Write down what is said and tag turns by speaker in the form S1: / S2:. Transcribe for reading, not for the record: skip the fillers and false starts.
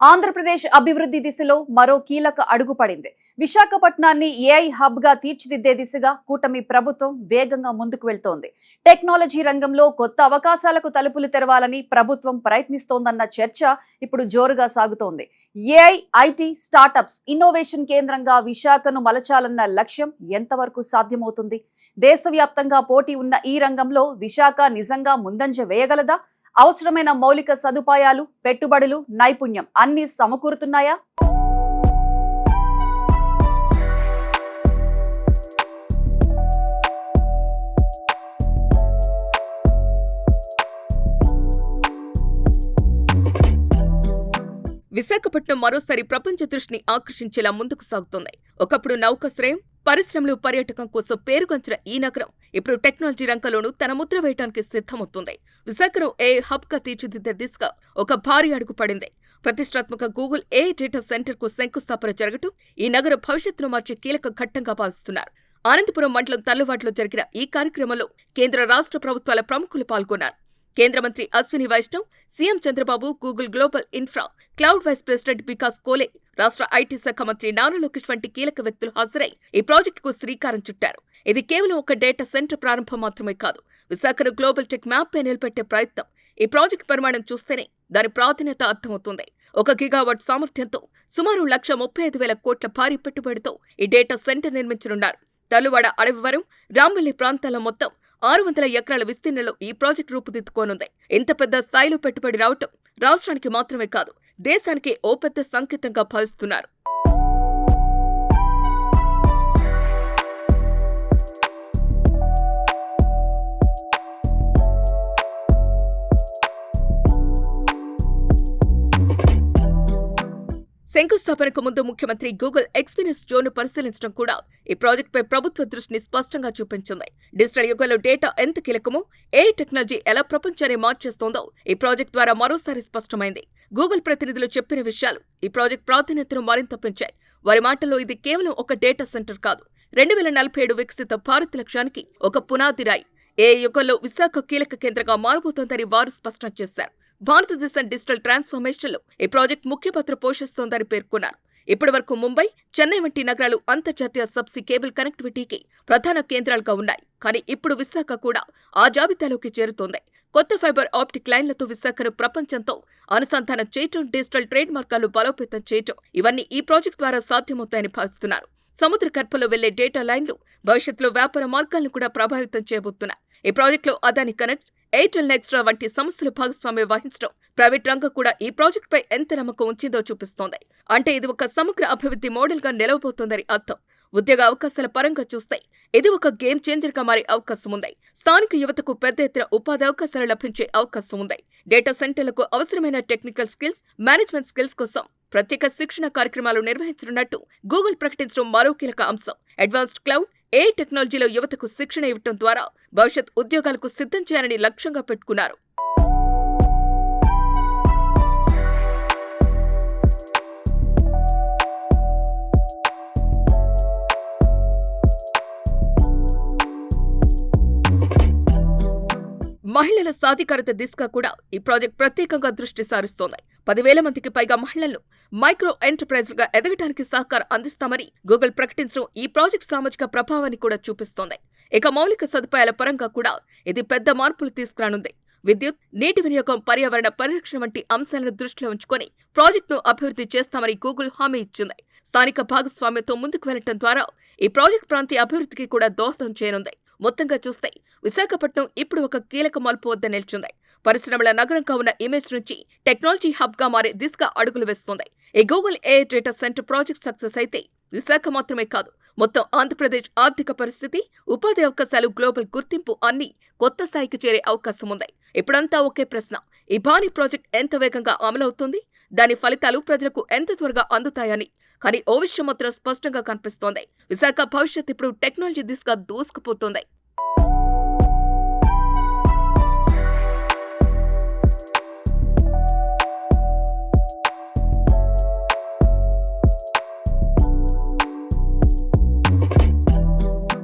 S1: ఆంధ్రప్రదేశ్ అభివృద్ధి దిశలో మరో కీలక అడుగు పడింది. విశాఖపట్నాన్ని ఏఐ హబ్ గా తీర్చిదిద్దే దిశగా కూటమి ప్రభుత్వం వేగంగా ముందుకు వెళ్తోంది. టెక్నాలజీ రంగంలో కొత్త అవకాశాలకు తలుపులు తెరవాలని ప్రభుత్వం ప్రయత్నిస్తోందన్న చర్చ ఇప్పుడు జోరుగా సాగుతోంది. ఏఐ, ఐటీ, స్టార్టప్స్, ఇన్నోవేషన్ కేంద్రంగా విశాఖను మలచాలన్న లక్ష్యం ఎంతవరకు సాధ్యమవుతుంది? దేశవ్యాప్తంగా పోటీ ఉన్న ఈ రంగంలో విశాఖ నిజంగా ముందంజ వేయగలదా? అవసరమైన మౌలిక సదుపాయాలు, పెట్టుబడులు, నైపుణ్యం అన్ని సమకూరుతున్నాయా?
S2: విశాఖపట్నం మరోసారి ప్రపంచ దృష్టిని ఆకర్షించేలా ముందుకు సాగుతోంది. ఒకప్పుడు నౌకాశ్రయం, పరిశ్రమలు, పర్యాటకం కోసం పేరుగాంచిన ఈ నగరం ఇప్పుడు టెక్నాలజీ రంగంలోనూ తన ముద్ర వేయడానికి సిద్ధమవుతుంది. విశాఖను ఏఐ హబ్ గా తీర్చిదిద్దే దిశగా ఒక భారీ అడుగు పడింది. ప్రతిష్టాత్మక గూగుల్ ఏఐ డేటా సెంటర్ కు శంకుస్థాపన జరగటం ఈ నగర భవిష్యత్తును మార్చే కీలక ఘట్టంగా భావిస్తున్నారు. అనంతపురం మండలం తల్లువాడలో జరిగిన ఈ కార్యక్రమంలో కేంద్ర రాష్ట్ర ప్రభుత్వాల ప్రముఖులు పాల్గొన్నారు. కేంద్ర మంత్రి Ashwini Vaishnaw, CM Chandrababu, Google global infra cloud vice president Vikas Kole, రాష్ట్ర ఐటీ శాఖ మంత్రి నారా లోకేష్ వంటి కీలక వ్యక్తులు హాజరై ఈ ప్రాజెక్టుకు శ్రీకారం చుట్టారు. ఇది కేవలం ఒక డేటా సెంటర్ ప్రారంభం మాత్రమే కాదు, విశాఖను గ్లోబల్ టెక్ మ్యాప్ పై నిలబెట్టే ప్రయత్నం. ఈ ప్రాజెక్టు పరిమాణం చూస్తేనే దాని ప్రాధాన్యత అర్థమవుతుంది. 1 గిగావాట్ సామర్థ్యంతో సుమారు 1,35,000 కోట్ల భారీ పెట్టుబడితో ఈ డేటా సెంటర్ నిర్మించనున్నారు. తల్లువాడ, అడవివరం, రాంబల్లి ప్రాంతాల మొత్తం 600 ఎకరాల విస్తీర్ణంలో ఈ ప్రాజెక్టు రూపుదిద్దుకోనుంది. ఇంత పెద్ద స్థాయిలో పెట్టుబడి రావటం రాష్ట్రానికి మాత్రమే కాదు, దేశానికి ఓ పెద్ద సంకేతంగా భావిస్తున్నారు. శంకుస్థాపనకు ముందు ముఖ్యమంత్రి గూగుల్ ఎక్స్పీరియన్స్ జోన్ను పరిశీలించడం కూడా ఈ ప్రాజెక్టుపై ప్రభుత్వ దృష్టిని స్పష్టంగా చూపించింది. డిజిటల్ యుగంలో డేటా ఎంత కీలకమో, ఏఐ టెక్నాలజీ ఎలా ప్రపంచాన్ని మార్చేస్తోందో ఈ ప్రాజెక్టు ద్వారా మరోసారి స్పష్టమైంది. గూగుల్ ప్రతినిధులు చెప్పిన విషయాలు ఈ ప్రాజెక్టు ప్రాధాన్యతను మరింత పెంచాయి. వారి మాటల్లో ఇది కేవలం ఒక డేటా సెంటర్ కాదు, 2047 వికసిత భారత్ లక్ష్యానికి ఒక పునాది రాయి. ఏఐ యుగంలో విశాఖ కీలక కేంద్రంగా మారబోతోందని వారు స్పష్టం చేశారు. భారతదేశం డిజిటల్ ట్రాన్స్ఫర్మేషన్లో ఈ ప్రాజెక్టు ముఖ్య పాత్ర పోషిస్తోందని పేర్కొన్నారు. ఇప్పటి వరకు ముంబై, చెన్నై వంటి నగరాలు అంతర్జాతీయ సబ్సీ కేబుల్ కనెక్టివిటీకి ప్రధాన కేంద్రాలుగా ఉన్నాయి. కానీ ఇప్పుడు విశాఖ కూడా ఆ జాబితాలోకి చేరుతోంది. కొత్త ఫైబర్ ఆప్టిక్ లైన్లతో విశాఖను ప్రపంచంతో అనుసంధానం చేయటం, డిజిటల్ ట్రేడ్ మార్గాలు బలోపేతం చేయటం ఇవన్నీ ఈ ప్రాజెక్టు ద్వారా సాధ్యమవుతాయని భావిస్తున్నారు. సముద్ర గర్భంలో వెళ్లే డేటా లైన్లు భవిష్యత్తులో వ్యాపార మార్గాలను కూడా ప్రభావితం చేయబోతున్నాయి. ఈ ప్రాజెక్టులో అదాని కనెక్ట్స్, ఎయిర్టెల్ నెక్స్ట్రా వంటి సంస్థలు భాగస్వామ్యం వహించడం, ప్రైవేట్ రంగం కూడా ఈ ప్రాజెక్టుపై ఎంత నమ్మకం ఉంచిందో చూపిస్తోంది. అంటే ఇది ఒక సమగ్ర అభివృద్ధి మోడల్ గా నిలవబోతోందని అర్థం. ఉద్యోగ అవకాశాల పరంగా చూస్తే ఇది ఒక గేమ్ చేంజర్ గా మారే అవకాశం ఉంది. స్థానిక యువతకు పెద్ద ఎత్తున ఉపాధి అవకాశాలు లభించే అవకాశం ఉంది. డేటా సెంటర్లకు అవసరమైన టెక్నికల్ స్కిల్స్, మేనేజ్మెంట్ స్కిల్స్ కోసం ప్రత్యేక శిక్షణ కార్యక్రమాలు నిర్వహించనున్నట్టు గూగుల్ ప్రకటించడం మరో కీలక అంశం. అడ్వాన్స్డ్ క్లౌడ్, ఏఐ టెక్నాలజీలో యువతకు శిక్షణ ఇవ్వడం ద్వారా భవిష్యత్ ఉద్యోగాలకు సిద్ధం చేయాలని లక్ష్యంగా పెట్టుకున్నారు. మహిళల సాధికారత దిశగా కూడా ఈ ప్రాజెక్టు ప్రత్యేకంగా దృష్టి సారిస్తోంది. 10,000 మందికి పైగా మహిళలను మైక్రో ఎంటర్ప్రైజులుగా ఎదగడానికి సహకారం అందిస్తామని గూగుల్ ప్రకటించడం ఈ ప్రాజెక్టు సామాజిక ప్రభావాన్ని కూడా చూపిస్తోంది. ఇక మౌలిక సదుపాయాల పరంగా కూడా ఇది పెద్ద మార్పులు తీసుకురానుంది. విద్యుత్, నీటి వినియోగం, పర్యావరణ పరిరక్షణ వంటి అంశాలను దృష్టిలో ఉంచుకొని ప్రాజెక్టును అభివృద్ధి చేస్తామని గూగుల్ హామీ ఇచ్చింది. స్థానిక భాగస్వామ్యంతో ముందుకు వెళ్లడం ద్వారా ఈ ప్రాజెక్టు ప్రాంతీయ అభివృద్ధికి కూడా దోహదం చేయనుంది. మొత్తంగా చూస్తే విశాఖపట్నం ఇప్పుడు ఒక కీలక మలుపు వద్ద నిల్చుంది. పరిశ్రమల నగరంగా ఉన్న ఇమేజ్ నుంచి టెక్నాలజీ హబ్ గా మారే దిశగా అడుగులు వేస్తోంది. ఈ Google AI data centre project success అయితే విశాఖ మాత్రమే కాదు, మొత్తం ఆంధ్రప్రదేశ్ ఆర్థిక పరిస్థితి, ఉపాధి అవకాశాలు, గ్లోబల్ గుర్తింపు అన్నీ కొత్త స్థాయికి చేరే అవకాశం ఉంది. ఇప్పుడంతా ఒకే ప్రశ్న, ఈ భారీ ప్రాజెక్ట్ ఎంత వేగంగా అమలవుతుంది, దాని ఫలితాలు ప్రజలకు ఎంత త్వరగా అందుతాయని. కానీ ఓ విషయం మాత్రం స్పష్టంగా కనిపిస్తోంది, విశాఖ భవిష్యత్ ఇప్పుడు టెక్నాలజీ దిశగా దూసుకుపోతోంది.